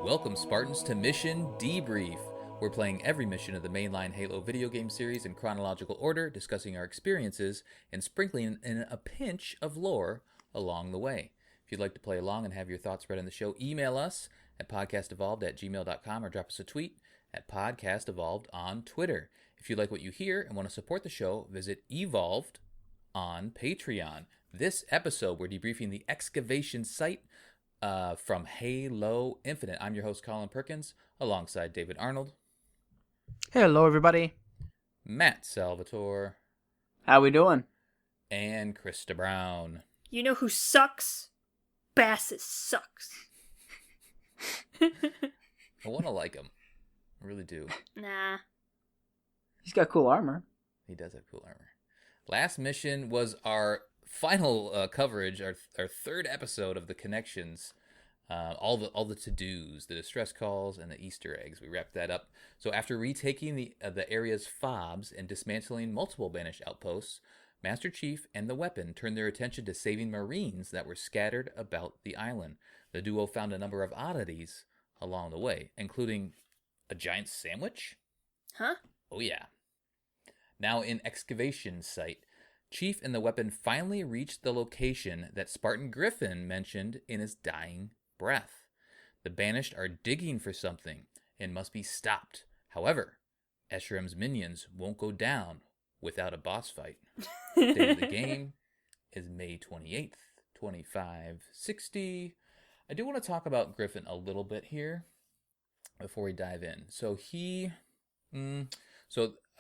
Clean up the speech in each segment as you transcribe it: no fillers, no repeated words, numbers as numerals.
Welcome, Spartans, to Mission Debrief. We're playing every mission of the mainline Halo video game series in chronological order, discussing our experiences, and sprinkling in a pinch of lore along the way. If you'd like to play along and have your thoughts read on the show, email us at podcastevolved@gmail.com or drop us a tweet at podcastevolved on Twitter. If you like what you hear and want to support the show, visit Evolved on Patreon. This episode, we're debriefing the Excavation site from Halo Infinite. I'm your host, Colin Perkins, alongside David Arnold. Hello, everybody. Matt Salvatore. How we doing? And Krista Brown. You know who sucks? Bassus sucks. I want to like him. I really do. Nah. He's got cool armor. He does have cool armor. Last mission was our final coverage, our third episode of the connections, all the to-dos, the distress calls, and the Easter eggs. We wrapped that up. So after retaking the area's fobs and dismantling multiple banished outposts, Master Chief and the weapon turned their attention to saving Marines that were scattered about the island. The duo found a number of oddities along the way, including a giant sandwich. Huh? Oh yeah. Now in Excavation site, Chief and the weapon finally reached the location that Spartan Griffin mentioned in his dying breath. The Banished are digging for something and must be stopped. However, Escharim's minions won't go down without a boss fight. Date of the game is May 28th, 2560. I do want to talk about Griffin a little bit here before we dive in. So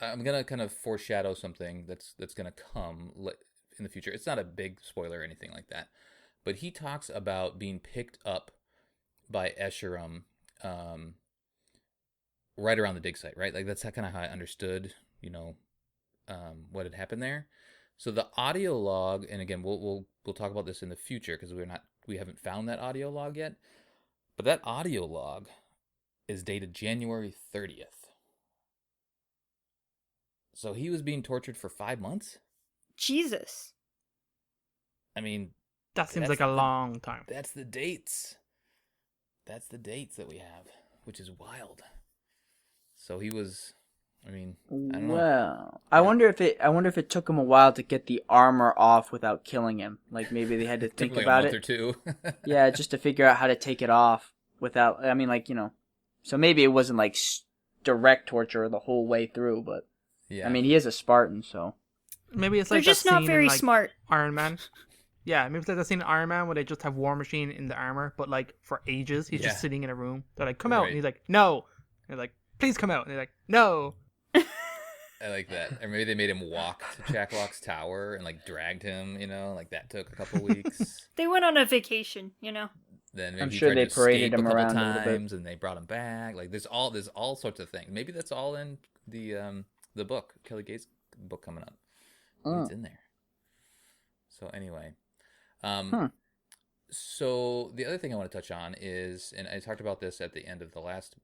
I'm going to kind of foreshadow something that's going to come in the future. It's not a big spoiler or anything like that. But he talks about being picked up by Escharim right around the dig site, right? Like that's kind of how I understood, what had happened there. So the audio log, and again, we'll talk about this in the future because we haven't found that audio log yet. But that audio log is dated January 30th. So he was being tortured for 5 months? Jesus. I mean... That seems like a long time. That's the dates. That's the dates that we have, which is wild. So he was... I don't know. Well, I wonder if it took him a while to get the armor off without killing him. Like maybe they had to think like about a month it. Or two. Yeah, just to figure out how to take it off without... So maybe it wasn't like direct torture the whole way through, but... Yeah. He is a Spartan, so... Maybe it's They're like just that not scene very in, like, smart. Iron Man. Yeah, maybe it's like that scene in Iron Man where they just have War Machine in the armor, but like for ages he's just sitting in a room. They're like, "Come out," and he's like, "No." And they're like, "Please come out," and they're like, "No." I like that. Or maybe they made him walk to Chaklock's tower and like dragged him. Like that took a couple weeks. They went on a vacation, Then maybe I'm he sure tried they to paraded escape him a couple around a little bit. times, and they brought him back. Like there's all sorts of things. Maybe that's all in the book, Kelly Gates' book coming up. It's in there. So anyway, so the other thing I want to touch on is, and I talked about this at the end of the last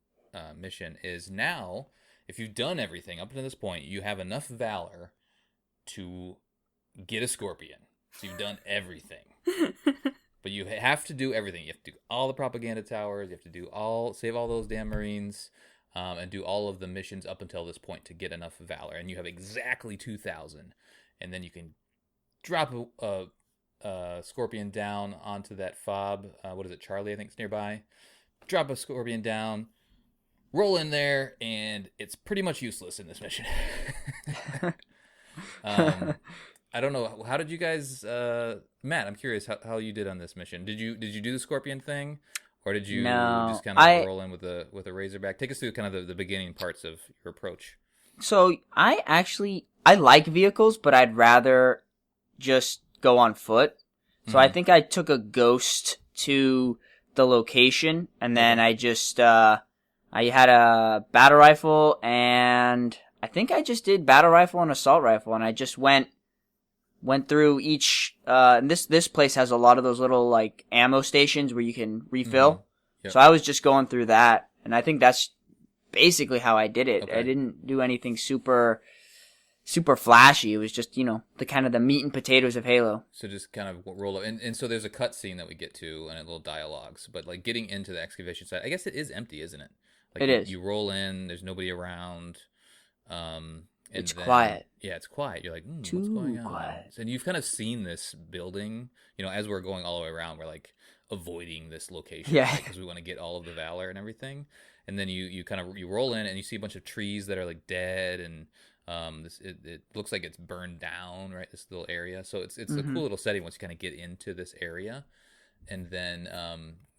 mission, is now if you've done everything up to this point, you have enough valor to get a scorpion. So you've done everything. But you have to do everything. You have to do all the propaganda towers. You have to save all those damn Marines, and do all of the missions up until this point to get enough valor. And you have exactly 2,000. And then you can drop a scorpion down onto that fob. What is it, Charlie, I think, is nearby. Drop a scorpion down, roll in there, and it's pretty much useless in this mission. I don't know. How did you guys... Matt, I'm curious how you did on this mission. Did you do the scorpion thing? Or did you just kind of roll in with a razorback? Take us through kind of the beginning parts of your approach. So I like vehicles, but I'd rather just go on foot. So I think I took a ghost to the location, and then I just I had a battle rifle, and I think I just did battle rifle and assault rifle, and I just went through each. And this place has a lot of those little like ammo stations where you can refill. Mm-hmm. Yep. So I was just going through that, and I think that's basically how I did it. Okay. I didn't do anything super super flashy. It was just, the kind of the meat and potatoes of Halo. So just kind of roll up, and so there's a cut scene that we get to and a little dialogues. But like getting into the excavation site, I guess it is empty, isn't it? Like It is. You roll in, there's nobody around. It's quiet. Yeah, it's quiet. You're like, what's Too going on? quiet. And you've kind of seen this building. As we're going all the way around, we're like avoiding this location, Yeah. because we want to get all of the valor and everything. And then you kind of roll in and you see a bunch of trees that are like dead, and it looks like it's burned down, right? This little area. So it's a cool little setting once you kind of get into this area, and then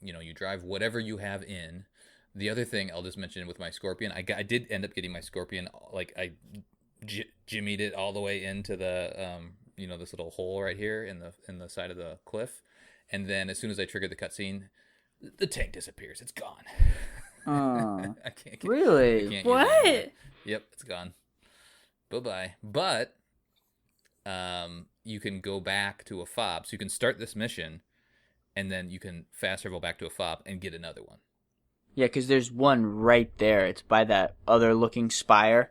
you drive whatever you have in. The other thing I'll just mention with my Scorpion, I did end up getting my Scorpion, like I jimmied it all the way into the this little hole right here in the side of the cliff, and then as soon as I triggered the cutscene, the tank disappears. It's gone. Oh, I can't really? I can't use it What? anymore. Yep, it's gone. Bye-bye. But you can go back to a fob, so you can start this mission, and then you can fast travel back to a fob and get another one. Yeah, because there's one right there. It's by that other looking spire.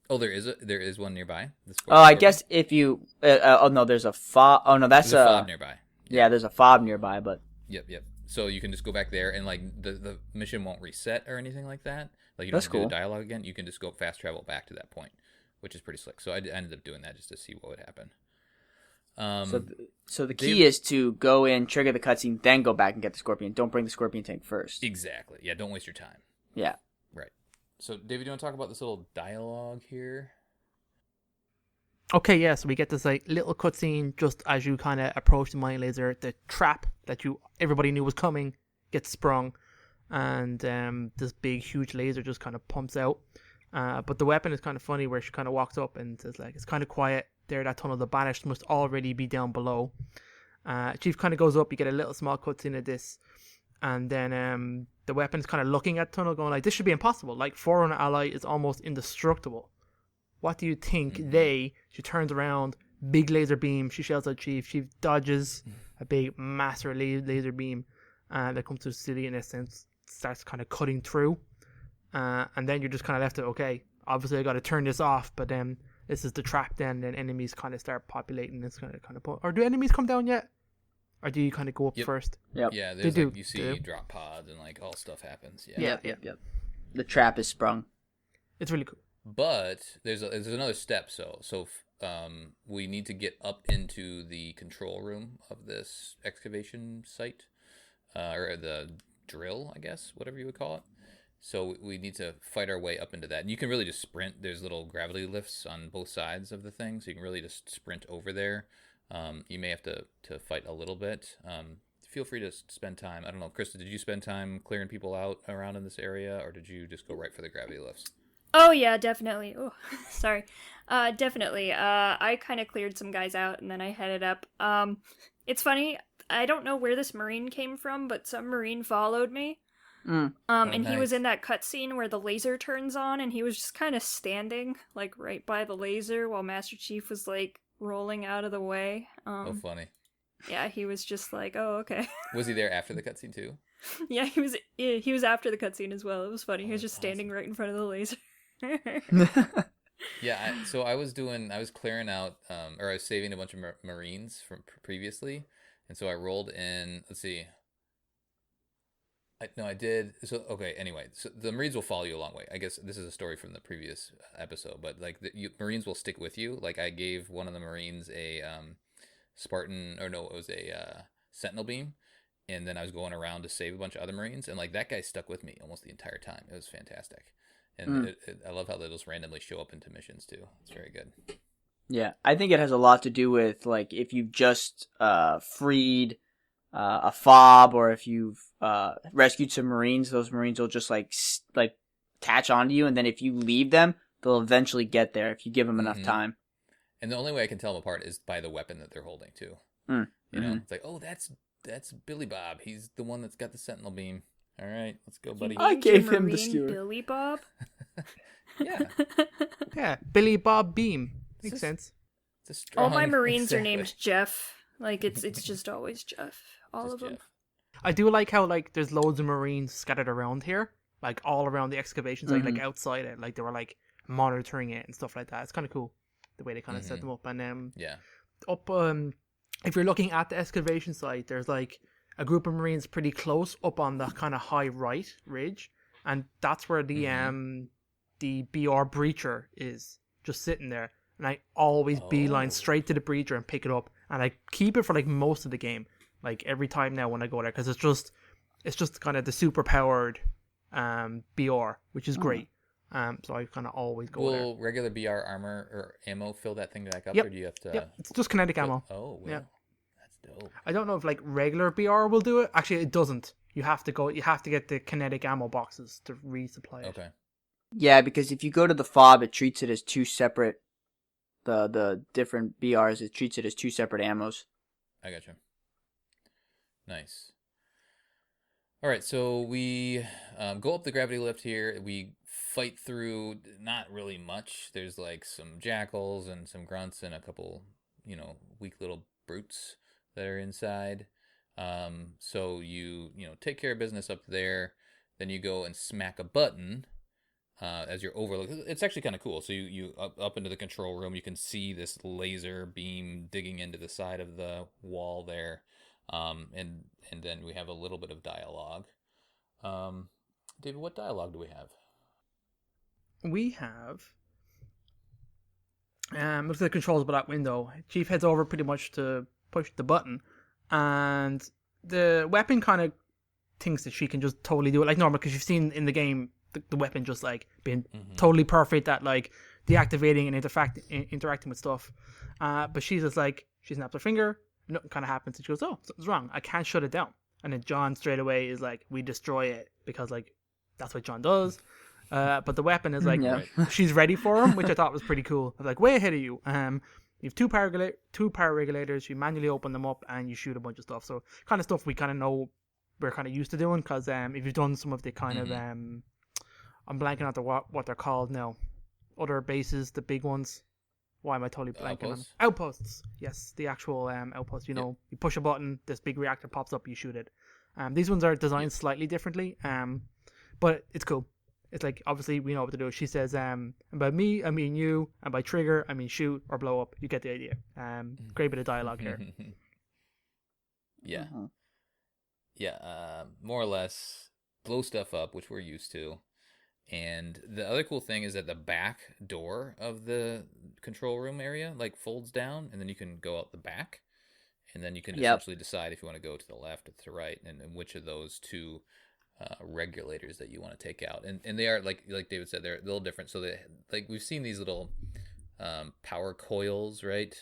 Oh, there is one nearby. Oh, I guess if you... no, there's a fob. Oh, no, that's there's a fob nearby. Yeah, there's a fob nearby, but... Yep. So you can just go back there, and like the mission won't reset or anything like that. Like you don't That's have to do cool. the dialogue again. You can just go fast travel back to that point, which is pretty slick. So I ended up doing that just to see what would happen. So the key is to go in, trigger the cutscene, then go back and get the Scorpion. Don't bring the Scorpion tank first. Exactly. Yeah, don't waste your time. Yeah. Right. So, David, do you want to talk about this little dialogue here? Okay, yeah, so we get this like little cutscene just as you kind of approach the mine laser. The trap that everybody knew was coming gets sprung, and this big huge laser just kind of pumps out. But the weapon is kind of funny, where she kind of walks up and says like, it's kind of quiet there, that tunnel. The banished must already be down below. Chief kind of goes up. You get a little small cutscene of this, and then the weapon's kind of looking at the tunnel, going like, this should be impossible. Like, Forerunner Ally is almost indestructible. What do you think? She turns around, big laser beam. She shells at Chief. Chief dodges a big massive laser beam that comes to the city, in a sense, starts kind of cutting through. And then you're just kind of left to, okay, obviously I got to turn this off, but then this is the trap. Then enemies kind of start populating. This kind of or do enemies come down yet? Or do you kind of go up first? Yep. Yeah, there's like, you see drop pods and like all stuff happens. Yeah. Yep. The trap is sprung. It's really cool. But there's another step. So we need to get up into the control room of this excavation site, or the drill, I guess, whatever you would call it. So we need to fight our way up into that. And you can really just sprint. There's little gravity lifts on both sides of the thing, so you can really just sprint over there. You may have to fight a little bit. Feel free to spend time. I don't know, Krista, did you spend time clearing people out around in this area, or did you just go right for the gravity lifts? Oh, yeah, definitely. Oh, sorry. Definitely. I kind of cleared some guys out, and then I headed up. It's funny. I don't know where this Marine came from, but some Marine followed me. And nice. He was in that cutscene where the laser turns on, and he was just kind of standing, like, right by the laser while Master Chief was, like, rolling out of the way. Oh, funny. Yeah, he was just like, oh, okay. Was he there after the cutscene, too? Yeah, he was after the cutscene as well. It was funny. He was just standing right in front of the laser. Yeah, so I was clearing out, or I was saving a bunch of Marines from previously, and so I rolled in, let's see. I did. So, okay, anyway, so the Marines will follow you a long way. I guess this is a story from the previous episode, but like Marines will stick with you. Like I gave one of the Marines a Spartan, or no, it was a Sentinel beam, and then I was going around to save a bunch of other Marines, and like that guy stuck with me almost the entire time. It was fantastic. And I love how they just randomly show up into missions too. It's very good. Yeah, I think it has a lot to do with like if you've just freed a fob, or if you've rescued some Marines, those Marines will just like attach onto you, and then if you leave them, they'll eventually get there if you give them enough time. And the only way I can tell them apart is by the weapon that they're holding too. You know, it's like, oh, that's Billy Bob. He's the one that's got the Sentinel beam. All right, let's go, buddy. I gave him the Marine skewer. Billy Bob? Yeah. Yeah, Billy Bob Beam. Makes sense. It's a strong, All my Marines exactly. are named Jeff. Like, it's just always Jeff. All Just of them. Jeff. I do like how like there's loads of Marines scattered around here, like all around the excavation site, like outside it, like they were like monitoring it and stuff like that. It's kind of cool. the way they kind of set them up. And Yeah. up if you're looking at the excavation site, there's like a group of Marines pretty close up on the kind of high right ridge, and that's where the BR breacher is, just sitting there. And I always beeline straight to the breacher and pick it up, and I keep it for like most of the game, like every time now when I go there, because it's just kind of the super powered BR, which is great. So I kind of always go there. Will regular BR armor or ammo fill that thing back up, Yep. or do you have to? Yep, it's just kinetic ammo. Oh, well, Yeah. that's dope. I don't know if like regular BR will do it. Actually, it doesn't. You have to get the kinetic ammo boxes to resupply it. Okay. Yeah, because if you go to the fob, it treats it as two separate. The different BRs, it treats it as two separate ammos. I gotcha. Nice. All right, so we go up the gravity lift here. We fight through not really much. There's like some jackals and some grunts and a couple, weak little brutes that are inside. So you take care of business up there. Then you go and smack a button as you're overlooking. It's actually kind of cool. So you up into the control room. You can see this laser beam digging into the side of the wall there. And then we have a little bit of dialogue. David, what dialogue do we have? We have looks at the controls by that window. Chief heads over pretty much to push the button, and the weapon kind of thinks that she can just totally do it like normal, because you've seen in the game the weapon just like being totally perfect at like deactivating and interacting with stuff. But she's just like, she snaps her finger, nothing kind of happens, and she goes, "Oh, something's wrong. I can't shut it down." And then John straight away is like, "We destroy it," because like that's what John does. But the weapon is like, she's ready for him, which I thought was pretty cool. I was like, way ahead of you. You have two power regulators. You manually open them up and you shoot a bunch of stuff. So kind of stuff we kind of know we're kind of used to doing, because if you've done some of the kind of I'm blanking out what they're called now. Other bases, the big ones. Why am I totally blanking on outposts? Yes, the actual outpost. You push a button, this big reactor pops up, you shoot it. These ones are designed slightly differently, but it's cool. It's like, obviously we know what to do. She says, and by me I mean you, and by trigger I mean shoot or blow up. You get the idea. Great bit of dialogue here. Yeah. More or less blow stuff up, which we're used to. And the other cool thing is that the back door of the control room area like folds down, and then you can go out the back, and then you can essentially decide if you want to go to the left or to the right, and which of those two regulators that you want to take out. And they are like David said, they're a little different. So they, like, we've seen these little power coils, right,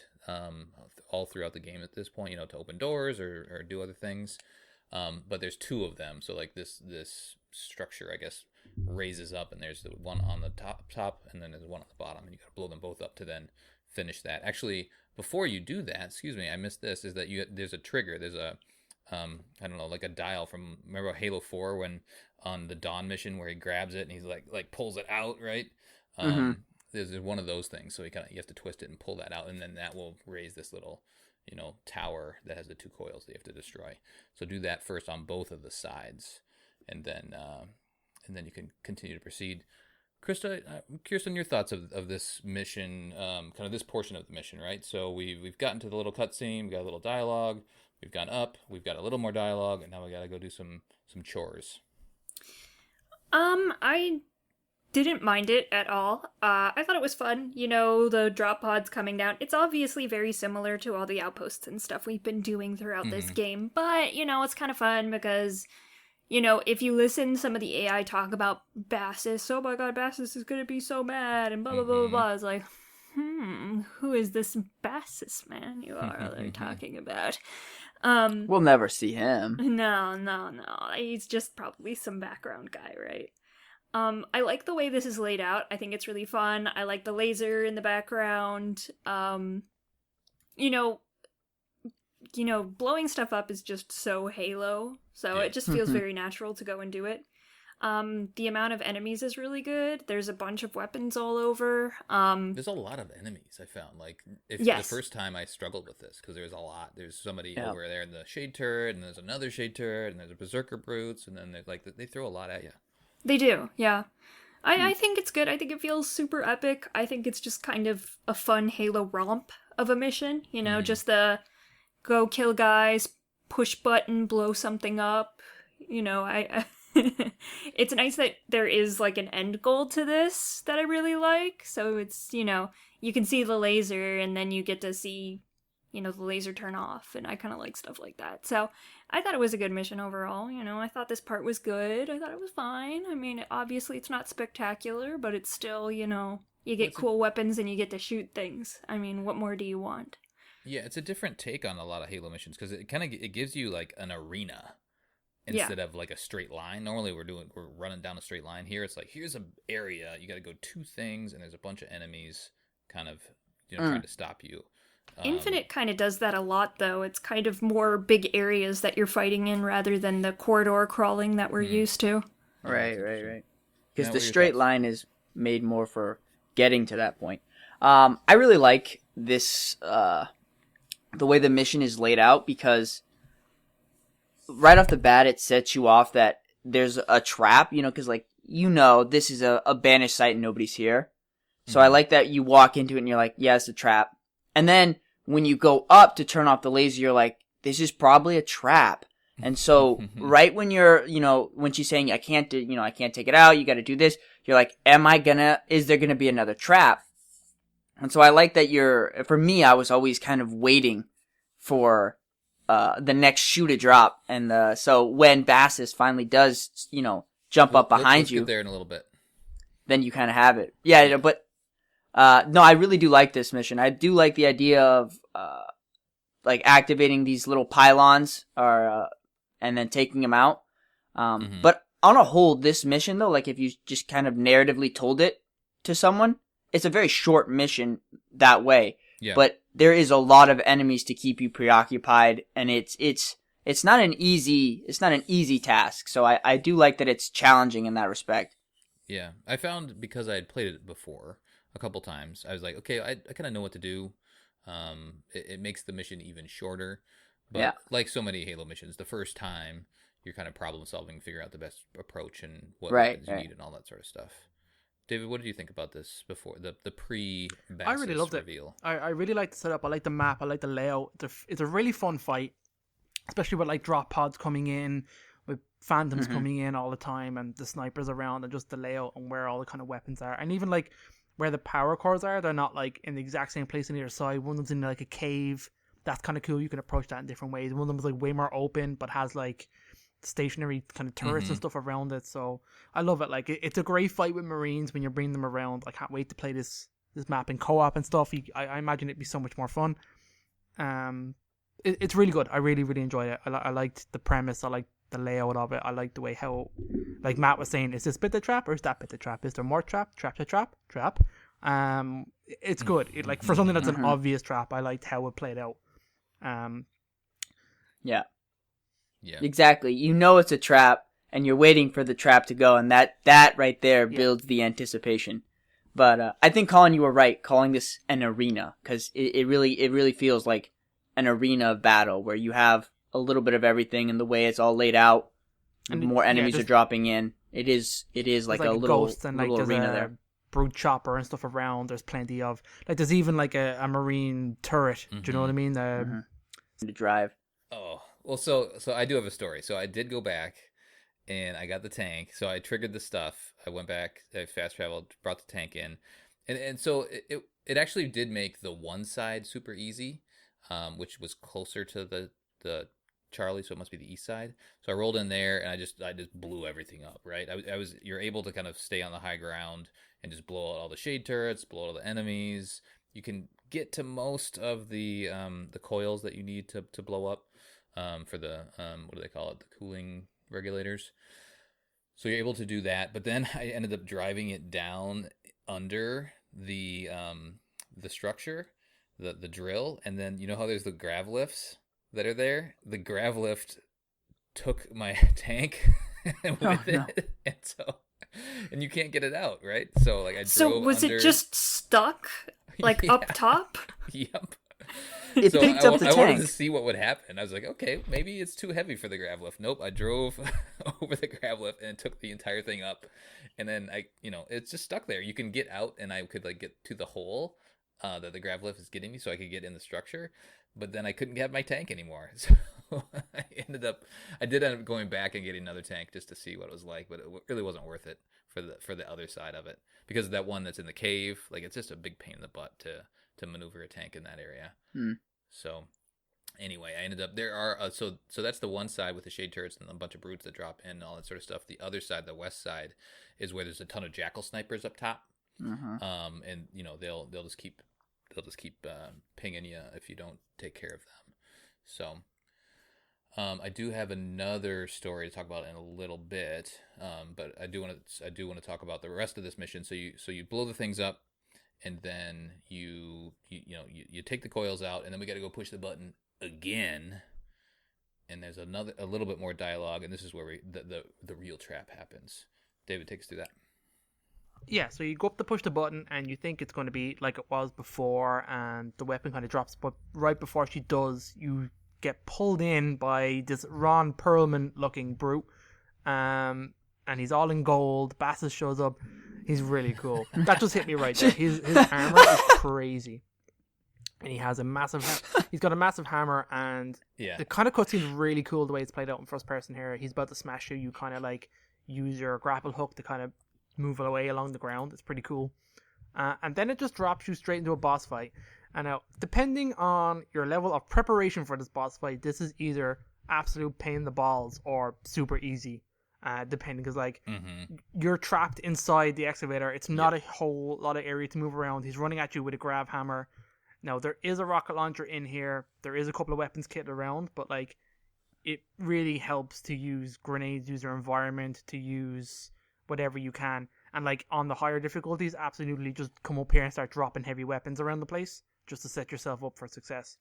all throughout the game at this point, to open doors or do other things. But there's two of them, so like this structure, I guess, raises up, and there's the one on the top, and then there's one on the bottom, and you gotta blow them both up to then finish that. Actually, before you do that, excuse me, I missed this, is that there's a trigger. There's a I don't know, like a dial from, remember Halo 4 when on the Dawn mission where he grabs it and he's like pulls it out, right? There's one of those things, so you have to twist it and pull that out, and then that will raise this little tower that has the two coils that you have to destroy. So do that first on both of the sides, and then you can continue to proceed. Krista, I'm curious on your thoughts of this mission, kind of this portion of the mission, right? So we've gotten to the little cutscene, we got a little dialogue, we've gone up, we've got a little more dialogue, and now we got to go do some chores. I didn't mind it at all. I thought it was fun. The drop pods coming down. It's obviously very similar to all the outposts and stuff we've been doing throughout this game, but, it's kind of fun because, if you listen to some of the AI talk about Bassus, oh my god, Bassus is gonna be so mad, and blah, blah, blah, blah, blah, it's like, who is this Bassus man you are talking about? We'll never see him. No. He's just probably some background guy, right? I like the way this is laid out. I think it's really fun. I like the laser in the background. Blowing stuff up is just so Halo, so it just feels very natural to go and do it. The amount of enemies is really good. There's a bunch of weapons all over. There's a lot of enemies, I found. Like, the first time I struggled with this, because there's a lot. There's somebody over there in the shade turret, and there's another shade turret, and there's a berserker brutes, and then they throw a lot at you. They do, yeah. I think it's good. I think it feels super epic. I think it's just kind of a fun Halo romp of a mission. You know, just the go kill guys, push button, blow something up. You know, I it's nice that there is like an end goal to this that I really like. So it's, you know, you can see the laser and then you get to see, you know, the laser turn off, and I kind of like stuff like that. So I thought it was a good mission overall. You know, I thought this part was good. I thought it was fine. I mean, obviously it's not spectacular, but it's still, you know, you get cool weapons and you get to shoot things. I mean, what more do you want? Yeah, it's a different take on a lot of Halo missions because it gives you like an arena instead of like a straight line. Normally we're running down a straight line. Here it's like, here's an area, you got to go 2 things, and there's a bunch of enemies kind of, you know, trying to stop you. Infinite kind of does that a lot, though. It's kind of more big areas that you're fighting in rather than the corridor crawling that we're used to. Right. Because Now, the what are your straight thoughts? line is made more for getting to that point. I really like this, the way the mission is laid out, because right off the bat it sets you off that there's a trap, you know, because, like, you know, this is a banished site and nobody's here. So I like that you walk into it and you're like, yeah, it's a trap. And then when you go up to turn off the laser, you're like, this is probably a trap. And so right when you're, you know, when she's saying, I can't take it out, you got to do this, you're like, is there going to be another trap? And so I like that for me, I was always kind of waiting for the next shoe to drop. And so when Bassus finally does, you know, jump up behind let's you, get there in a little bit. then you kind of have it. Yeah, but no, I really do like this mission. I do like the idea of like activating these little pylons and then taking them out. But on a whole, this mission though, like if you just kind of narratively told it to someone, it's a very short mission that way. Yeah. But there is a lot of enemies to keep you preoccupied, and it's not an easy task. So I do like that it's challenging in that respect. Yeah, I found, because I had played it before a couple times, I was like, okay, I kind of know what to do. It makes the mission even shorter. But like so many Halo missions, the first time you're kind of problem solving, figure out the best approach and what weapons you need and all that sort of stuff. David, what did you think about this before the pre-Bassus I really loved reveal? it. I really like the setup. I like the map. I like the layout. It's a really fun fight, especially with like drop pods coming in, with phantoms coming in all the time, and the snipers around, and just the layout and where all the kind of weapons are, and even like where the power cores are. They're not like in the exact same place on either side. One of them's in like a cave. That's kind of cool. You can approach that in different ways. One of them is like way more open, but has like stationary kind of turrets and stuff around it. So I love it. Like it's a great fight with Marines when you're bringing them around. I can't wait to play this map in co-op and stuff. I imagine it'd be so much more fun. It's really good. I really enjoyed it. I liked the premise. I liked the layout of it. I liked the way how, like Matt was saying, is this bit the trap or is that bit the trap? Is there more trap? Trap to trap? Trap? It's good. Like for something that's an obvious trap, I liked how it played out. Yeah. Yeah. Exactly. You know it's a trap, and you're waiting for the trap to go, and that right there builds the anticipation. But I think, Colin, you were right calling this an arena, because it really feels like an arena of battle where you have a little bit of everything, and the way it's all laid out, and more enemies are dropping in. It is like a little ghost, and like little there's arena a there. brute chopper and stuff around. There's plenty of like there's even like a marine turret. Do you know what I mean? To drive. Oh, well, so I do have a story. So I did go back, and I got the tank. So I triggered the stuff. I went back, I fast traveled, brought the tank in, and so it actually did make the one side super easy, which was closer to the Charlie, so it must be the east side. So I rolled in there, and I just blew everything up. Right, you're able to kind of stay on the high ground and just blow out all the shade turrets, blow out all the enemies. You can get to most of the coils that you need to blow up for the what do they call it? The cooling regulators. So you're able to do that, but then I ended up driving it down under the structure, the drill, and then you know how there's the grav lifts that are there? The grav lift took my tank with it, and you can't get it out, right? So like I drove. So was under... it just stuck, like up top? Yep. It picked up the I wanted tank. to see what would happen. I was like, okay, maybe it's too heavy for the grav lift. Nope, I drove over the grav lift and took the entire thing up, and then it's just stuck there. You can get out, and I could like get to the hole that the grav lift is getting me, so I could get in the structure. But then I couldn't get my tank anymore, so I did end up going back and getting another tank just to see what it was like. But it really wasn't worth it for the other side of it, because of that one that's in the cave. Like, it's just a big pain in the butt to maneuver a tank in that area. So anyway, I ended up there are so that's the one side with the shade turrets and a bunch of brutes that drop in and all that sort of stuff. The other side, the west side, is where there's a ton of jackal snipers up top. And they'll just keep pinging you if you don't take care of them. So I do have another story to talk about in a little bit, but I do want to talk about the rest of this mission. So you blow the things up, and then you take the coils out, and then we got to go push the button again. And there's a little bit more dialogue, and this is where the real trap happens. David, take us through that. Yeah, so you go up to push the button, and you think it's going to be like it was before, and the weapon kind of drops. But right before she does, you get pulled in by this Ron Perlman-looking brute, and he's all in gold. Bassus shows up. He's really cool. That just hit me right there. His armor is crazy, and he has he's got a massive hammer, and the kind of cutscene's really cool the way it's played out in first person here. He's about to smash you. You kind of like use your grapple hook to kind of move away along the ground. It's pretty cool. And then it just drops you straight into a boss fight. And now, depending on your level of preparation for this boss fight, this is either absolute pain in the balls or super easy. Depending, because you're trapped inside the excavator. It's not a whole lot of area to move around. He's running at you with a grav hammer. Now, there is a rocket launcher in here. There is a couple of weapons kitted around, but like, it really helps to use grenades, use your environment, to use whatever you can. And like on the higher difficulties, absolutely just come up here and start dropping heavy weapons around the place just to set yourself up for success.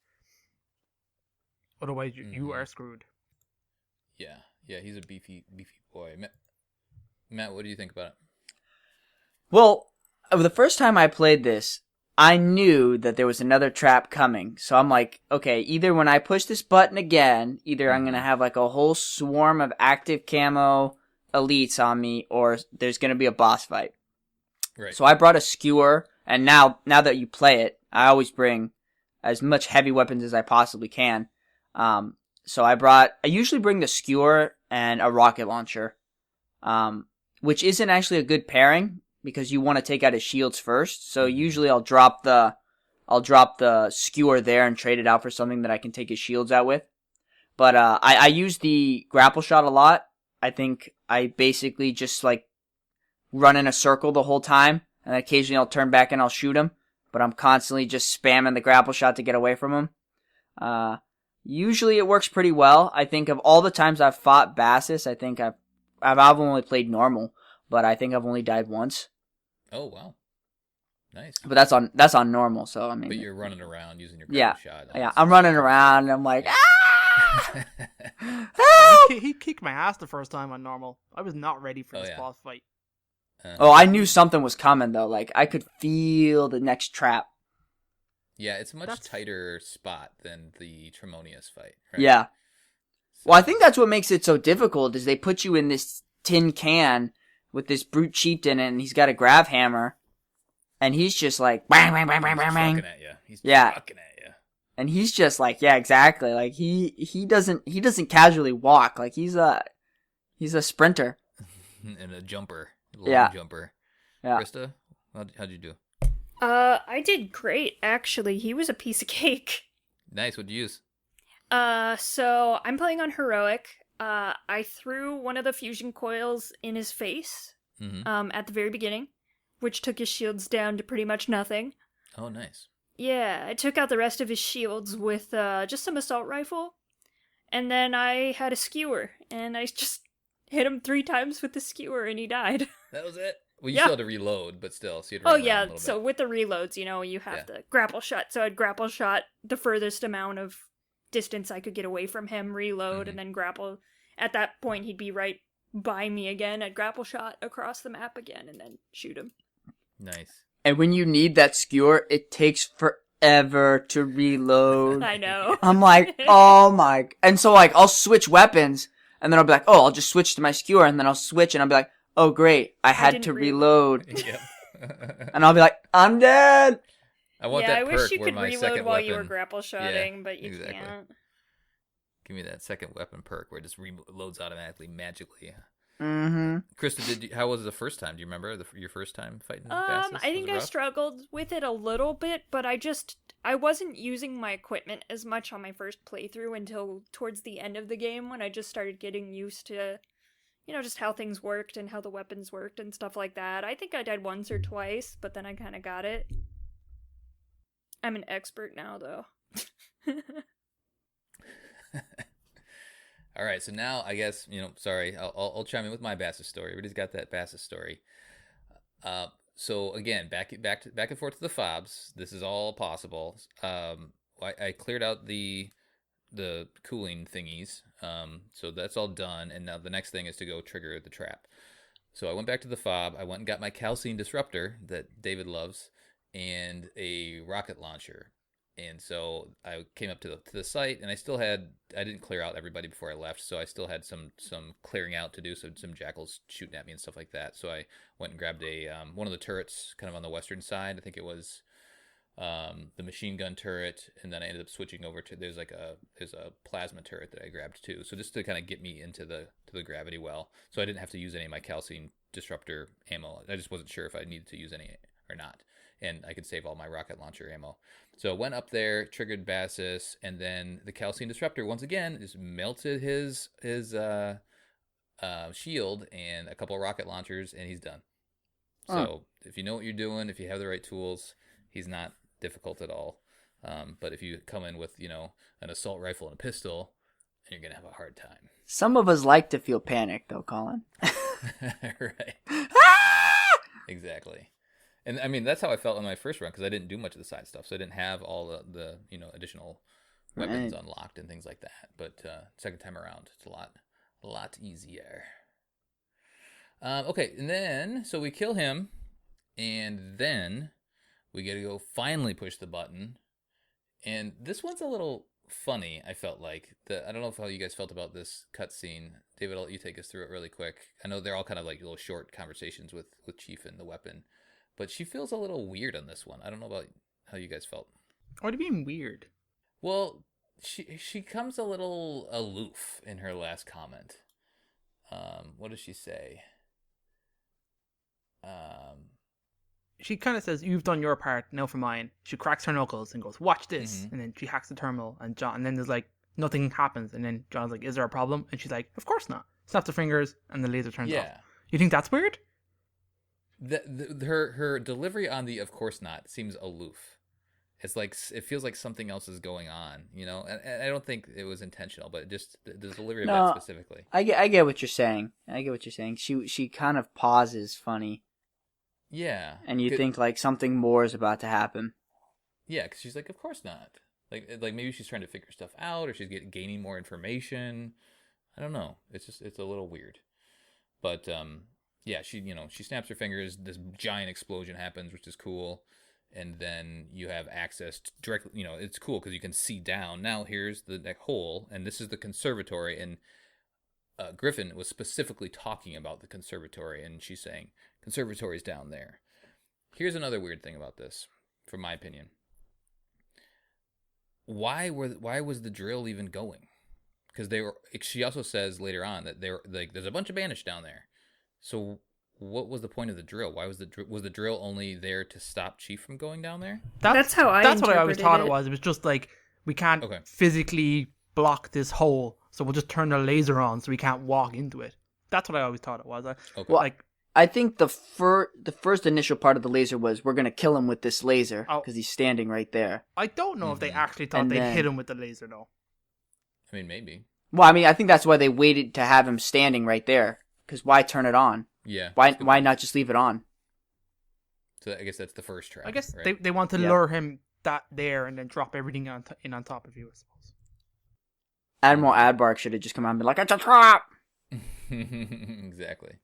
Otherwise, you are screwed. Yeah, he's a beefy boy. Matt, what do you think about it? Well, the first time I played this, I knew that there was another trap coming. So I'm like, okay, either when I push this button again, either I'm going to have like a whole swarm of active camo elites on me, or there's going to be a boss fight. Right. So I brought a skewer, and now that you play it, I always bring as much heavy weapons as I possibly can. So I usually bring the skewer and a rocket launcher, which isn't actually a good pairing because you want to take out his shields first. So usually I'll drop the skewer there and trade it out for something that I can take his shields out with. But I use the grapple shot a lot. I think I basically just like run in a circle the whole time, and occasionally I'll turn back and I'll shoot him. But I'm constantly just spamming the grapple shot to get away from him. Usually it works pretty well. I think of all the times I've fought Bassus, I think I've only played normal, but I think I've only died once. Oh wow, nice. But that's on normal, so I mean. But you're running around using your grapple shot. Yeah, I'm running around and I'm like, He kicked my ass the first time on normal. I was not ready for this boss fight. I knew something was coming though. Like I could feel the next trap. Yeah, it's a much tighter spot than the Tremonius fight. Right? Yeah. Well, I think that's what makes it so difficult is they put you in this tin can with this brute chieftain, and he's got a grav hammer, and he's just like bang bang bang bang bang bang. He's fucking at you. He's fucking at you. And he's just like, yeah, exactly. Like he doesn't casually walk. Like he's a sprinter and a jumper, long jumper. Yeah. Krista, how'd you do? I did great actually. He was a piece of cake. Nice. What'd you use? So I'm playing on heroic. I threw one of the fusion coils in his face, at the very beginning, which took his shields down to pretty much nothing. Oh, nice. Yeah, I took out the rest of his shields with just some assault rifle, and then I had a skewer, and I just hit him 3 times with the skewer, and he died. That was it? Well, you still had to reload, but still. So so with the reloads, you have the grapple shot. So I'd grapple shot the furthest amount of distance I could get away from him, reload, and then grapple. At that point, he'd be right by me again. I'd grapple shot across the map again, and then shoot him. Nice. And when you need that skewer, it takes forever to reload. I know. I'm like, oh my. And so like, I'll switch weapons and then I'll be like, oh, I'll just switch to my skewer and then I'll switch and I'll be like, oh great, I had didn't to reload. reload. Yep. And I'll be like, I'm dead. I want Yeah, that I perk wish you where could my reload second while weapon. you were grapple shotting, but you exactly. can't. Give me that second weapon perk where it just reloads automatically, magically. Mm-hmm. Krista, how was it the first time? Do you remember your first time fighting Bassus? I think I struggled with it a little bit, but I wasn't using my equipment as much on my first playthrough until towards the end of the game when I just started getting used to, just how things worked and how the weapons worked and stuff like that. I think I died once or twice, but then I kind of got it. I'm an expert now, though. All right, so now I guess sorry, I'll chime in with my Bassus story. Everybody's got that Bassus story. So again, back and forth to the fobs. This is all possible. I cleared out the cooling thingies. So that's all done, and now the next thing is to go trigger the trap. So I went back to the fob. I went and got my calcine disruptor that David loves, and a rocket launcher. And so I came up to the site, and I didn't clear out everybody before I left, so I still had some clearing out to do, so some jackals shooting at me and stuff like that. So I went and grabbed one of the turrets kind of on the western side. I think it was the machine gun turret, and then I ended up switching over to there's a plasma turret that I grabbed too. So just to kind of get me into the gravity well, so I didn't have to use any of my calcine disruptor ammo. I just wasn't sure if I needed to use any or not, and I could save all my rocket launcher ammo. So went up there, triggered Bassus, and then the calcine disruptor once again just melted his shield and a couple of rocket launchers, and he's done. So if you know what you're doing, if you have the right tools, he's not difficult at all. But if you come in with an assault rifle and a pistol, you're gonna have a hard time. Some of us like to feel panic, though, Colin. Right. Exactly. And I mean, that's how I felt in my first run, because I didn't do much of the side stuff, so I didn't have all the additional weapons unlocked and things like that. But second time around, it's a lot easier. Okay, and then so we kill him, and then we get to go finally push the button. And this one's a little funny. I felt like I don't know how you guys felt about this cutscene. David, I'll let you take us through it really quick. I know they're all kind of like little short conversations with Chief and the weapon. But she feels a little weird on this one. I don't know about how you guys felt. What do you mean weird? Well, she comes a little aloof in her last comment. What does she say? She kind of says, "You've done your part, now for mine." She cracks her knuckles and goes, "Watch this!" And then she hacks the terminal, and then there's like nothing happens, and then John's like, "Is there a problem?" And she's like, "Of course not." Snaps her fingers, and the laser turns off. You think that's weird? Her delivery on the "of course not" seems aloof. It's like it feels like something else is going on, And I don't think it was intentional, but just the delivery of that specifically. I get what you're saying. She kind of pauses funny. Yeah. And you think like something more is about to happen. Yeah, because she's like, "Of course not." Like maybe she's trying to figure stuff out, or she's gaining more information. I don't know. It's a little weird, but yeah, she snaps her fingers. This giant explosion happens, which is cool, and then you have access directly. It's cool because you can see down. Now here's the hole, and this is the conservatory. And Griffin was specifically talking about the conservatory, and she's saying conservatory's down there. Here's another weird thing about this, from my opinion. Why was the drill even going? Because she also says later on that there's a bunch of banished down there. So what was the point of the drill? Why was the drill only there to stop Chief from going down there? That's how I That's what I always thought interpreted it was. It was just like, we can't physically block this hole, so we'll just turn the laser on so we can't walk into it. That's what I always thought it was. Well, I think the first initial part of the laser was, we're going to kill him with this laser because he's standing right there. I don't know if they actually thought they'd hit him with the laser, though. I mean, maybe. Well, I think that's why they waited to have him standing right there. Because why turn it on? Yeah. Why not just leave it on? So I guess that's the first try. I guess right? they want to lure him there and then drop everything on top of you, I suppose. Admiral Adbark should have just come out and been like, "It's a trap!" Exactly.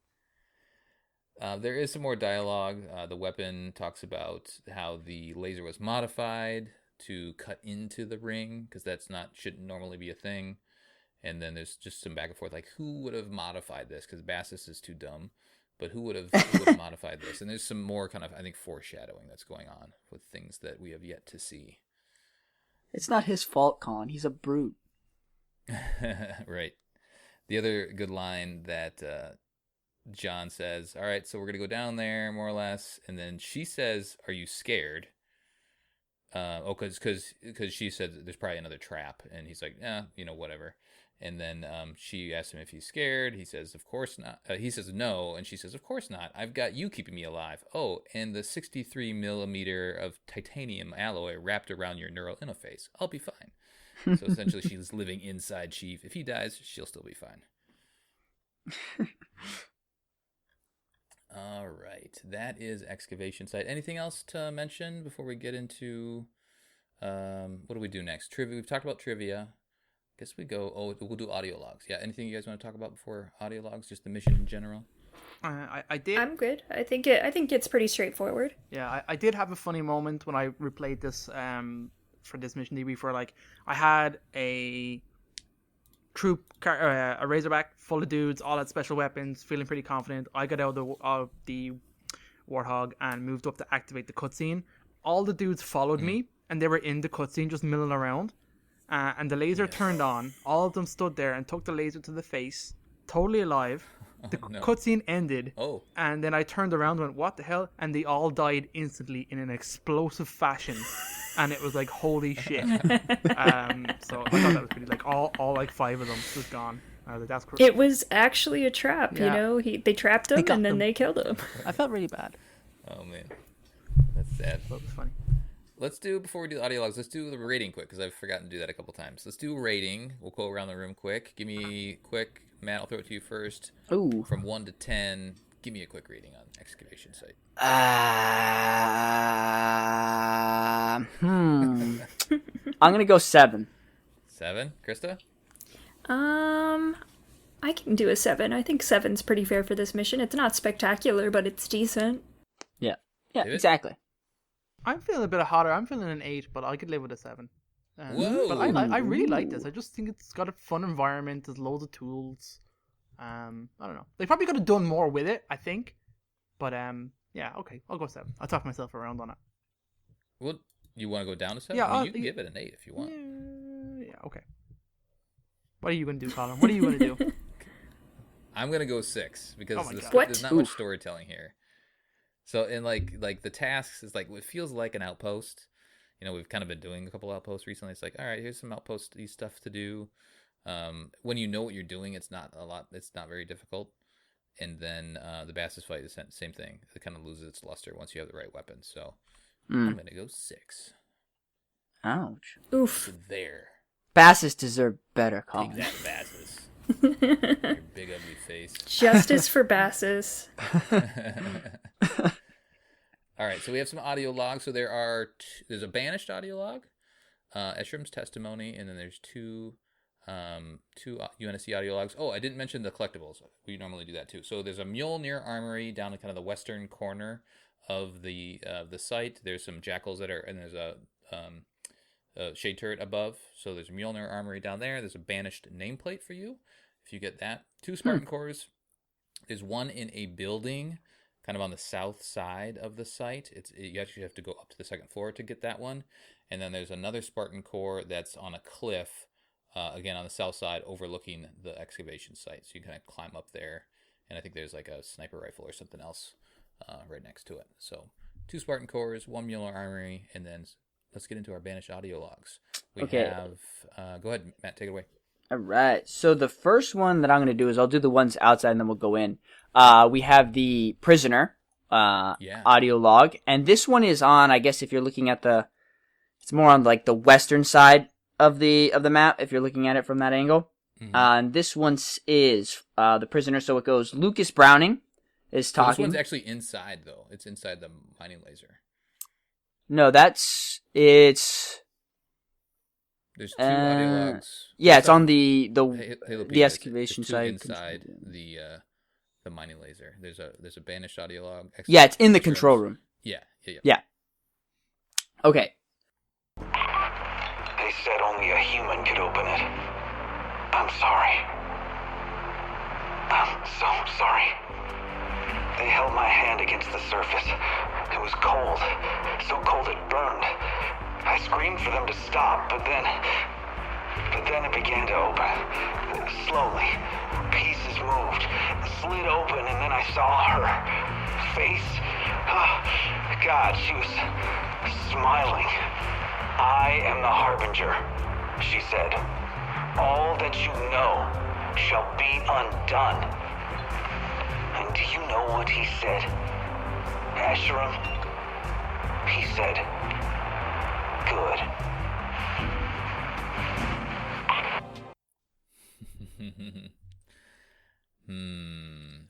There is some more dialogue. The weapon talks about how the laser was modified. to cut into the ring, because shouldn't normally be a thing. And then there's just some back and forth, like who would have modified this? Because Bassus is too dumb, but who would have modified this? And there's some more kind of, I think, foreshadowing that's going on with things that we have yet to see. It's not his fault, Colin. He's a brute. Right. The other good line that John says, all right, so we're going to go down there, more or less. And then she says, are you scared? Because she said there's probably another trap. And he's like, whatever. And then she asks him if he's scared. He says, of course not. He says no. And she says, of course not. I've got you keeping me alive. Oh, and the 63 millimeter of titanium alloy wrapped around your neural interface. I'll be fine. So essentially she's living inside Chief. If he dies, she'll still be fine. All right. That is Excavation Site. Anything else to mention before we get into what do we do next? Trivia. We've talked about trivia. Guess we go. We'll do audio logs. Yeah. Anything you guys want to talk about before audio logs? Just the mission in general. I did. I'm good. I think it's pretty straightforward. Yeah, I did have a funny moment when I replayed this for this mission debrief, where like I had a troop, a Razorback full of dudes, all had special weapons, feeling pretty confident. I got out of the Warthog and moved up to activate the cutscene. All the dudes followed me, and they were in the cutscene just milling around. And the laser turned on. All of them stood there and took the laser to the face, totally alive. The cutscene ended. Oh. And then I turned around and went, what the hell? And they all died instantly in an explosive fashion. And it was like, holy shit. So I thought that was pretty, like, all like 5 of them just gone. That's crazy. It was actually a trap, you know? They trapped him and then they killed him. I felt really bad. Oh, man. That's sad. That was funny. Before we do the audio logs, let's do the rating quick, because I've forgotten to do that a couple times. Let's do rating. We'll go around the room quick. Give me quick. Matt, I'll throw it to you first. Ooh. From 1 to 10, give me a quick rating on Excavation Site. I'm going to go 7. 7? Krista? I can do a 7. I think 7's pretty fair for this mission. It's not spectacular, but it's decent. Yeah, David? Exactly. I'm feeling a bit hotter. I'm feeling an 8, but I could live with a 7. Whoa! But I really like this. I just think it's got a fun environment. There's loads of tools. I don't know. They probably could have done more with it, I think. But yeah, okay. I'll go 7. I'll talk myself around on it. Well, you want to go down to 7? Yeah, you can give it an 8 if you want. Yeah, okay. What are you going to do, Colin? What are you going to do? I'm going to go 6, because What? there's not much storytelling here. So, in like the tasks is like, it feels like an outpost. You know, we've kind of been doing a couple outposts recently. It's like, all right, here's some outposty stuff to do. When you know what you're doing, it's not a lot. It's not very difficult. And then the Bassus fight is the same thing. It kind of loses its luster once you have the right weapon. So I'm going to go 6. Ouch. Oof. So there. Bassus deserve better, Colin. Take that, Bassus. Your big ugly face. Justice for Bassus. All right, so we have some audio logs. So there's a banished audio log, Eshram's testimony, and then there's two UNSC audio logs. Oh, I didn't mention the collectibles. We normally do that too. So there's a Mjolnir armory down in kind of the western corner of the site. There's some jackals and there's a shade turret above. So there's a Mjolnir armory down there. There's a banished nameplate for you if you get that. 2 Spartan cores. There's one in a building kind of on the south side of the site. You actually have to go up to the 2nd floor to get that one. And then there's another Spartan core that's on a cliff, again on the south side, overlooking the excavation site. So you can kind of climb up there. And I think there's like a sniper rifle or something else right next to it. So 2 Spartan cores, 1 Mjolnir armory, and then let's get into our banished audio logs. We have... go ahead, Matt, take it away. All right. So the first one that I'm going to do is I'll do the ones outside and then we'll go in. We have the prisoner audio log. And this one is on, I guess if you're looking at it's more on like the western side of the map, if you're looking at it from that angle. Mm-hmm. And this one is the prisoner. So it goes, Lucas Browning is talking. This one's actually inside, though. It's inside the mining laser. No, it's... There's 2 audio logs. Yeah, it's on the Halo excavation site inside the mining laser. There's a banished audio log. Yeah, it's in the control room. Yeah. Okay. a human could open it. I'm sorry. I'm so sorry. They held my hand against the surface. It was cold. So cold it burned. I screamed for them to stop, but then it began to open. Slowly. Pieces moved, slid open, and then I saw her face. Oh, God, she was smiling. I am the Harbinger, she said. All that you know shall be undone. And do you know what he said? Escharum? He said, good.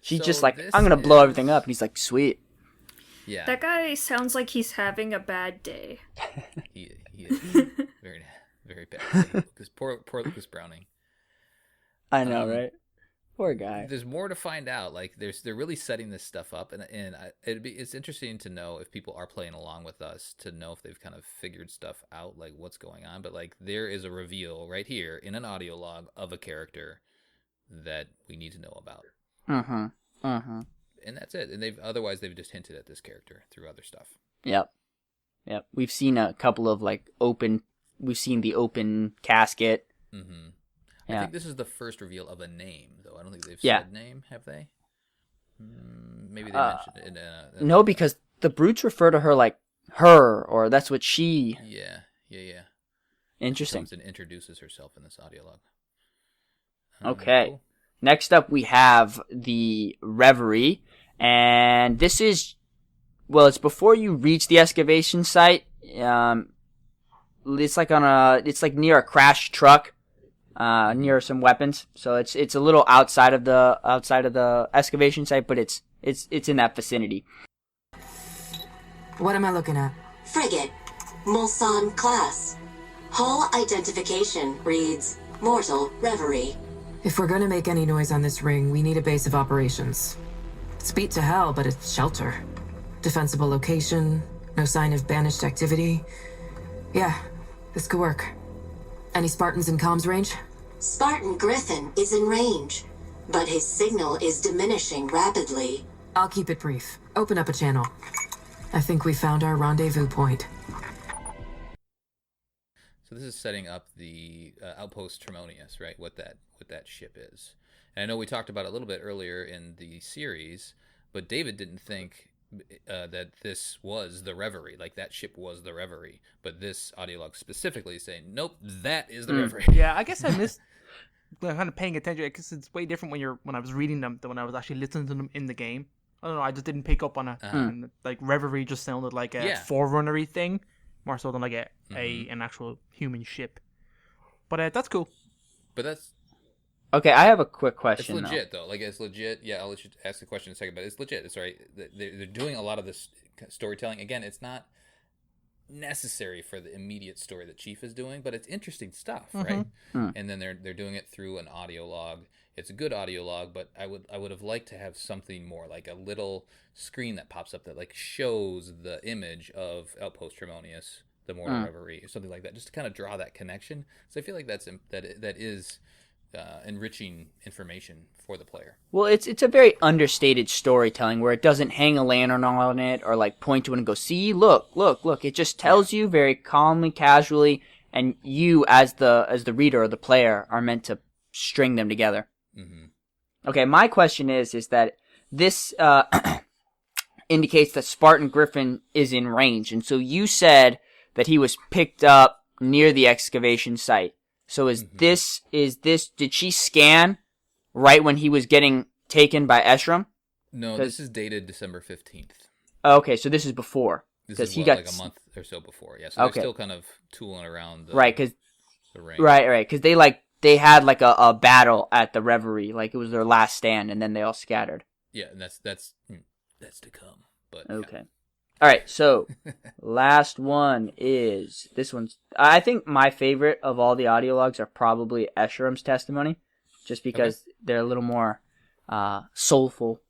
She's So just like, this I'm gonna blow is- everything up, and he's like, sweet. Yeah, That guy sounds like he's having a bad day. he is very very bad. Because poor Lucas Browning. I know, right? Poor guy. There's more to find out. Like they're really setting this stuff up, and it's interesting to know if people are playing along with us to know if they've kind of figured stuff out, like what's going on. But like there is a reveal right here in an audio log of a character that we need to know about. And that's it. And they've just hinted at this character through other stuff. Yep. We've seen a couple of we've seen the open casket. Mm-hmm. Yeah. I think this is the first reveal of a name, though. I don't think they've Yeah. said name, have they? Maybe they mentioned it. No, because the brutes refer to her like her, or that's what she. Yeah. Interesting. Comes and introduces herself in this audio log. Okay. Cool. Next up, we have the Reverie, and this is, well, it's before you reach the excavation site. It's like near a crashed truck, near some weapons. So it's a little outside of the excavation site, but it's in that vicinity. What am I looking at? Frigate. Mulsanne class. Hull identification reads Mortal Reverie. If we're gonna make any noise on this ring, we need a base of operations. It's beat to hell, but it's shelter. Defensible location, no sign of banished activity. Yeah, this could work. Any Spartans in comms range? Spartan Griffin is in range, but his signal is diminishing rapidly. I'll keep it brief. Open up a channel. I think we found our rendezvous point. So this is setting up the outpost Tremonius, right? What that ship is. And I know we talked about it a little bit earlier in the series, but David didn't think that this was the Reverie, like that ship was the Reverie. But this audio log specifically is saying, nope, that is the Reverie. Yeah, I guess I missed kind of paying attention because it's way different when I was reading them than when I was actually listening to them in the game. I don't know, I just didn't pick up on it. And, like Reverie just sounded like a forerunner-y thing, more so than like an actual human ship. But that's cool. But that's Okay, I have a quick it's question. legit though. Like it's legit. Yeah, I'll let you ask the question in a second. But it's legit. It's right. They're doing a lot of this storytelling. Again, it's not necessary for the immediate story that Chief is doing, but it's interesting stuff, right? And then they're doing it through an audio log. It's a good audio log, but I would have liked to have something more, like a little screen that pops up that like shows the image of Outpost Tremonius, the Mortal Reverie, or something like that, just to kind of draw that connection. So I feel like that is enriching information for the player. Well, it's a very understated storytelling where it doesn't hang a lantern on it or like point to it and go, see, look. It just tells you very calmly, casually, and you as the reader or the player are meant to string them together. Mm-hmm. Okay, my question is that this indicates that Spartan Griffin is in range, and so you said that he was picked up near the excavation site. So is this, did she scan right when he was getting taken by Escharum? No, this is dated December 15th. Okay, so this is before. This is like a month or so before. Yeah, so they're still kind of tooling around the ring. Right, because they had like a battle at the Reverie, like it was their last stand, and then they all scattered. Yeah, and that's to come. But okay. All right, so last one is this one's. I think my favorite of all the audio logs are probably Escherum's testimony, just because they're a little more soulful.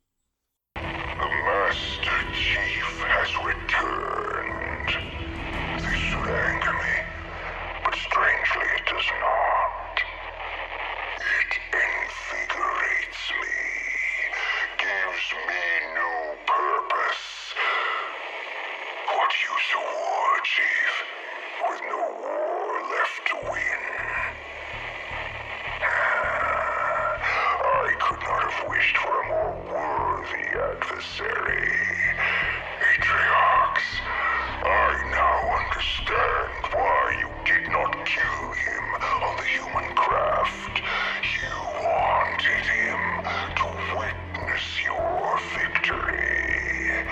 The Master Chief has returned. This should anger me, but strangely it does the adversary. Atriox, I now understand why you did not kill him on the human craft. You wanted him to witness your victory.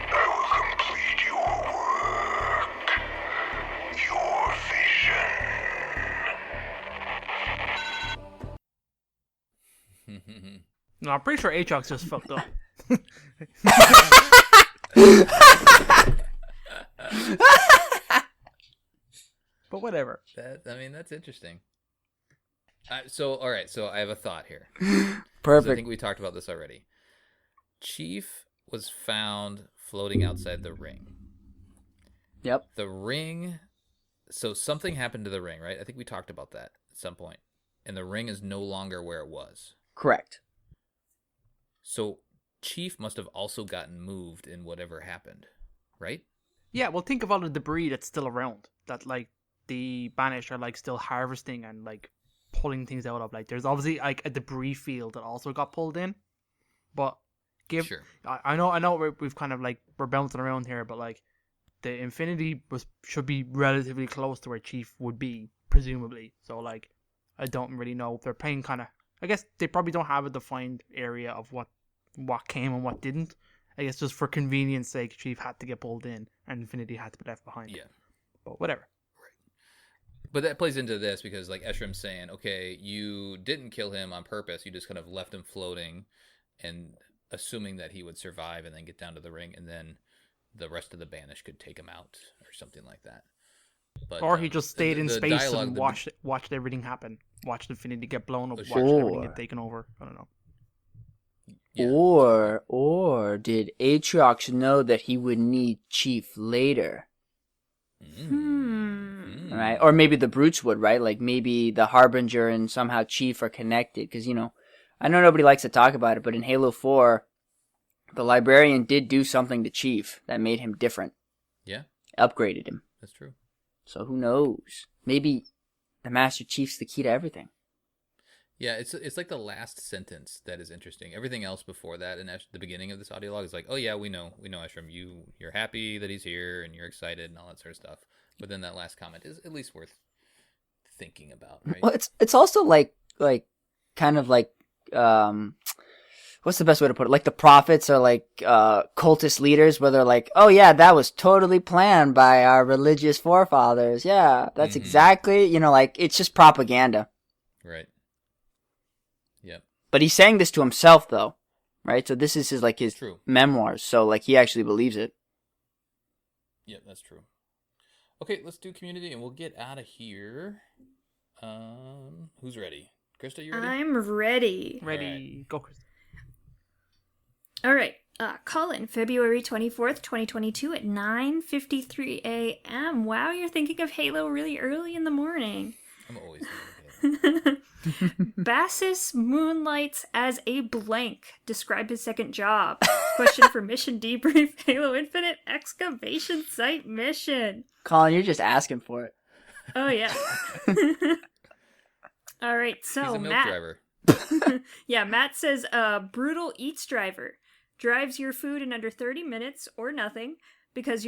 I will complete your work, your vision. No, I'm pretty sure Aatrox just fucked up. But whatever. That's interesting. All right, so I have a thought here. Perfect. I think we talked about this already. Chief was found floating outside the ring. Yep. The ring, so something happened to the ring, right? I think we talked about that at some point. And the ring is no longer where it was. Correct. So Chief must have also gotten moved in whatever happened, right? Yeah, well, think of all the debris that's still around. That, like, the Banished are, like, still harvesting and, like, pulling things out of. Like, there's obviously, like, a debris field that also got pulled in. But Sure. I know we've kind of, like, we're bouncing around here, but, like, the Infinity should be relatively close to where Chief would be, presumably. So, like, I don't really know if they're playing kind of... I guess they probably don't have a defined area of what came and what didn't. I guess just for convenience sake, Chief had to get pulled in and Infinity had to be left behind. Yeah. But whatever. But that plays into this because, like, Eshram's saying, okay, you didn't kill him on purpose. You just kind of left him floating and assuming that he would survive and then get down to the ring, and then the rest of the Banished could take him out or something like that. But, or he just stayed in space dialogue, and watched everything happen. Watched Infinity get blown up. Sure. Watched everything get taken over. I don't know. Yeah. Or did Aatrox know that he would need Chief later? Right? Or maybe the Brutes would, right? Like maybe the Harbinger and somehow Chief are connected. Because, I know nobody likes to talk about it, but in Halo 4, the Librarian did do something to Chief that made him different. Yeah. Upgraded him. That's true. So who knows? Maybe the Master Chief's the key to everything. Yeah, it's like the last sentence that is interesting. Everything else before that in the beginning of this audio log is like, oh yeah, we know Eshram, you're happy that he's here and you're excited and all that sort of stuff. But then that last comment is at least worth thinking about, right? Well, it's also like kind of like what's the best way to put it? Like the prophets are like cultist leaders where they're like, oh yeah, that was totally planned by our religious forefathers. Yeah, that's exactly, like it's just propaganda. Right. Yep. But he's saying this to himself though, right? So this is his True. memoirs. So like he actually believes it. Yep, that's true. Okay, let's do community and we'll get out of here. Who's ready? Krista, you ready? I'm ready. Ready. Right. Go, Chris. All right. Colin, February 24th, 2022 at 9:53 a.m. Wow, you're thinking of Halo really early in the morning. I'm always thinking of Halo. Bassus moonlights as a blank. Describe his second job. Question for Mission Debrief Halo Infinite Excavation Site Mission. Colin, you're just asking for it. Oh, yeah. All right, so He's a milk Matt. driver. Yeah, Matt says, brutal eats driver. Drives your food in under 30 minutes or nothing because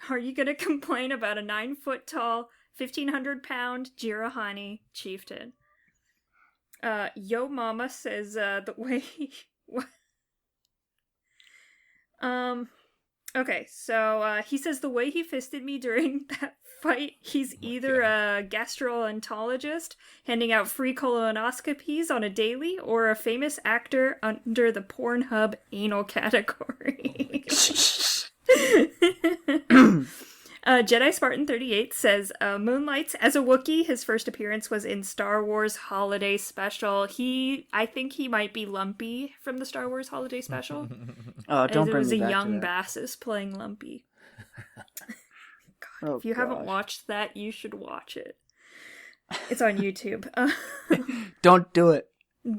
are you going to complain about a 9-foot tall, 1,500-pound Jirahani chieftain? Yo Mama says, the way okay, so, he says the way he fisted me during that fight, he's either a gastroenterologist handing out free colonoscopies on a daily or a famous actor under the Pornhub anal category. Jedi Spartan 38 says, Moonlights as a Wookiee, his first appearance was in Star Wars Holiday Special. I think he might be Lumpy from the Star Wars Holiday Special. Oh, don't bring me back. It was a to young that. Bassus playing Lumpy. God, Oh, if you haven't gosh. watched that, you should watch it. It's on YouTube. Don't do it.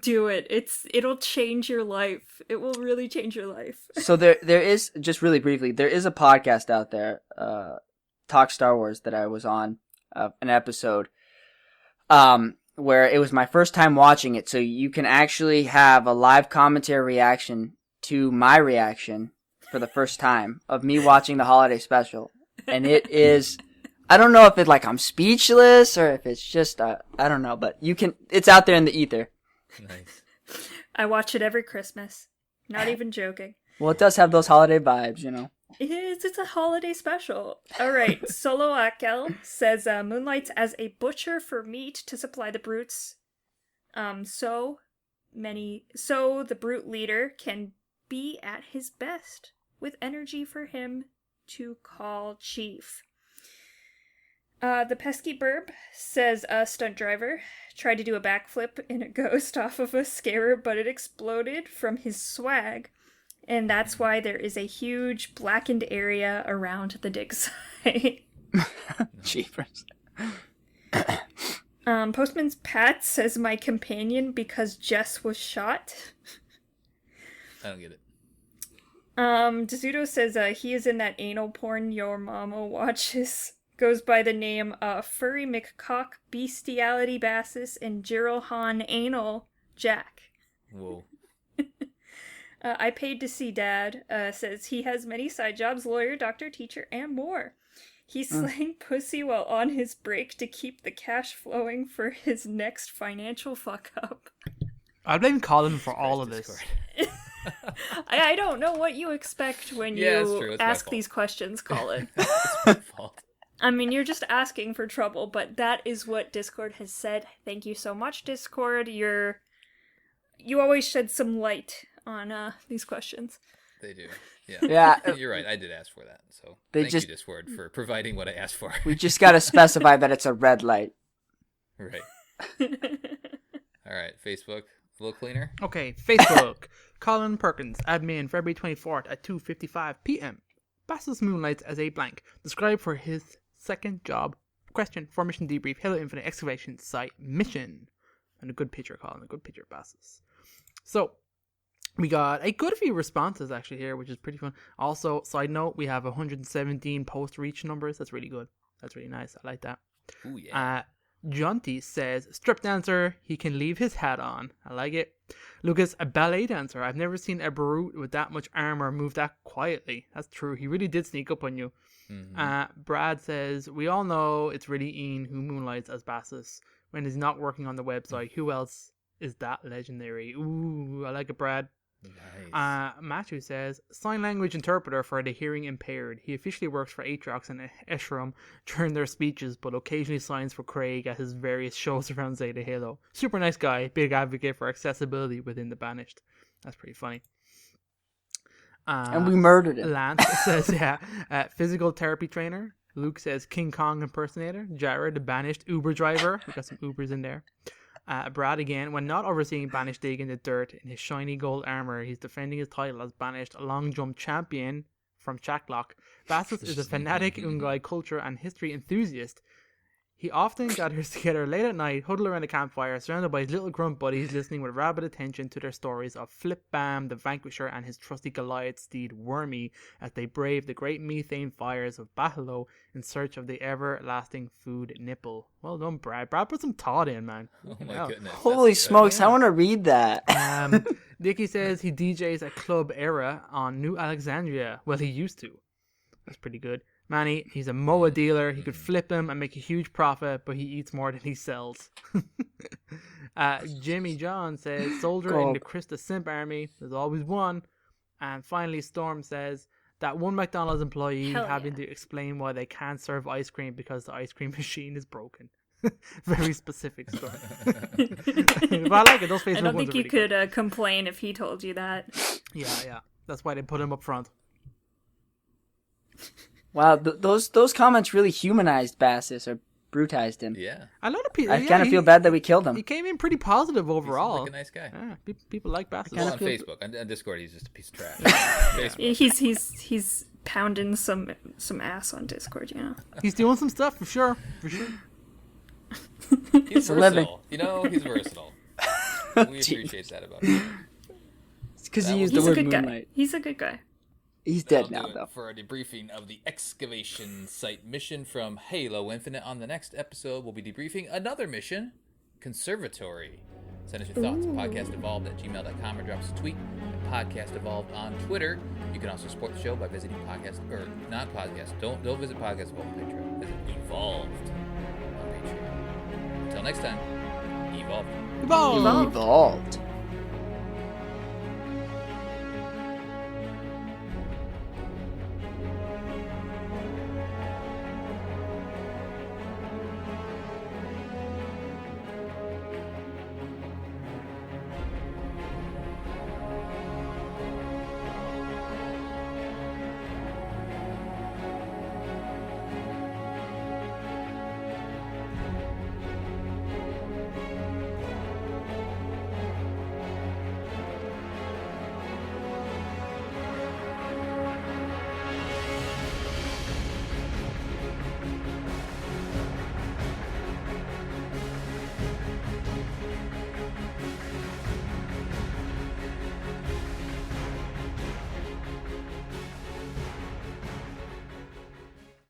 Do it. It'll change your life. It will really change your life. So there is, just really briefly, there is a podcast out there, Talk Star Wars, that I was on, an episode, where it was my first time watching it. So you can actually have a live commentary reaction to my reaction for the first time of me watching the holiday special. And it is, I don't know if it's like I'm speechless or if it's just, I don't know, but it's out there in the ether. Nice. I watch it every Christmas. Not even joking. Well, it does have those holiday vibes, you know. It is. It's a holiday special. All right. Solo Akel says moonlights as a butcher for meat to supply the brutes. So the brute leader can be at his best with energy for him to call chief. The pesky burb says a stunt driver tried to do a backflip in a ghost off of a scarab, but it exploded from his swag, and that's why there is a huge blackened area around the dig site. Jeepers. Postman's Pat says my companion because Jess was shot. I don't get it. Desudo says he is in that anal porn your mama watches. Goes by the name Furry McCock Bestiality Bassus and Jiralhan Anal Jack. Whoa. I paid to see Dad. Says he has many side jobs, lawyer, doctor, teacher, and more. He's slaying pussy while on his break to keep the cash flowing for his next financial fuck up. I blame Colin for all of this. I don't know what you expect when you ask these questions, Colin. It's my fault. I mean, you're just asking for trouble, but that is what Discord has said. Thank you so much, Discord. You always shed some light on these questions. They do. Yeah. Yeah. You're right. I did ask for that. So Thank you, Discord, for providing what I asked for. We just got to specify that it's a red light. Right. All right. Facebook, a little cleaner. Okay, Facebook. Colin Perkins, admin, February 24th at 2:55 p.m. Bassus moonlights as a blank. Described for his second job. Question for Mission Debrief. Halo Infinite Excavation Site Mission. And a good picture, Colin. A good picture of Bassus. So, we got a good few responses actually here, which is pretty fun. Also, side note, we have 117 post reach numbers. That's really good. That's really nice. I like that. Ooh, yeah. Jonty says, strip dancer, he can leave his hat on. I like it. Lucas, a ballet dancer. I've never seen a brute with that much armor move that quietly. That's true. He really did sneak up on you. Mm-hmm. Brad says, we all know it's really Ian who moonlights as Bassus when he's not working on the website. Who else is that legendary? Ooh, I like it, Brad. Nice. Matthew says, sign language interpreter for the hearing impaired. He officially works for Aatrox and Eshram during their speeches, but occasionally signs for Craig at his various shows around Zeta Halo. Super nice guy, big advocate for accessibility within the Banished. That's pretty funny. And we murdered him. Lance says, physical therapy trainer. Luke says, King Kong impersonator. Jared, the Banished Uber driver. We got some Ubers in there. Brad again, when not overseeing Banished dig in the dirt in his shiny gold armor, he's defending his title as Banished long jump champion from Chaklock. Bassus is a fanatic Ungai culture and history enthusiast. He often gathers together late at night, huddle around a campfire, surrounded by his little grunt buddies, listening with rabid attention to their stories of Flip Bam, the Vanquisher, and his trusty Goliath steed Wormy, as they brave the great methane fires of Bahalo in search of the everlasting food nipple. Well done, Brad. Brad put some thought in, man. Oh my goodness. Holy smokes, I want to read that. Dickie says he DJs at Club Era on New Alexandria. Well, he used to. That's pretty good. Manny, he's a MOA dealer. He could flip them and make a huge profit, but he eats more than he sells. Jimmy John says, soldier in the Krista Simp army. There's always one. And finally, Storm says, that one McDonald's employee having to explain why they can't serve ice cream because the ice cream machine is broken. Very specific story. But I like it. Those Facebook I don't ones think are you really could complain if he told you that. Yeah. That's why they put him up front. Wow, those comments really humanized Bassus or brutized him. Yeah. A lot of people. I kind of feel bad that we killed him. He came in pretty positive overall. He's like a nice guy. Yeah, people like Bassus. Well, on Facebook, on Discord, he's just a piece of trash. Facebook. He's pounding some ass on Discord, you know. He's doing some stuff for sure. He's versatile. You know, he's versatile. We appreciate that about him. It's because he used the word moonlight. He's a good guy. He's dead now, though. For a debriefing of the excavation site mission from Halo Infinite. On the next episode, we'll be debriefing another mission, Conservatory. Send us your thoughts at podcastevolved@gmail.com or drop us a tweet at podcastevolved on Twitter. You can also support the show by visiting don't visit Podcast Evolved on Patreon. Visit Evolved on Patreon. Until next time, evolve. Evolve. Evolved.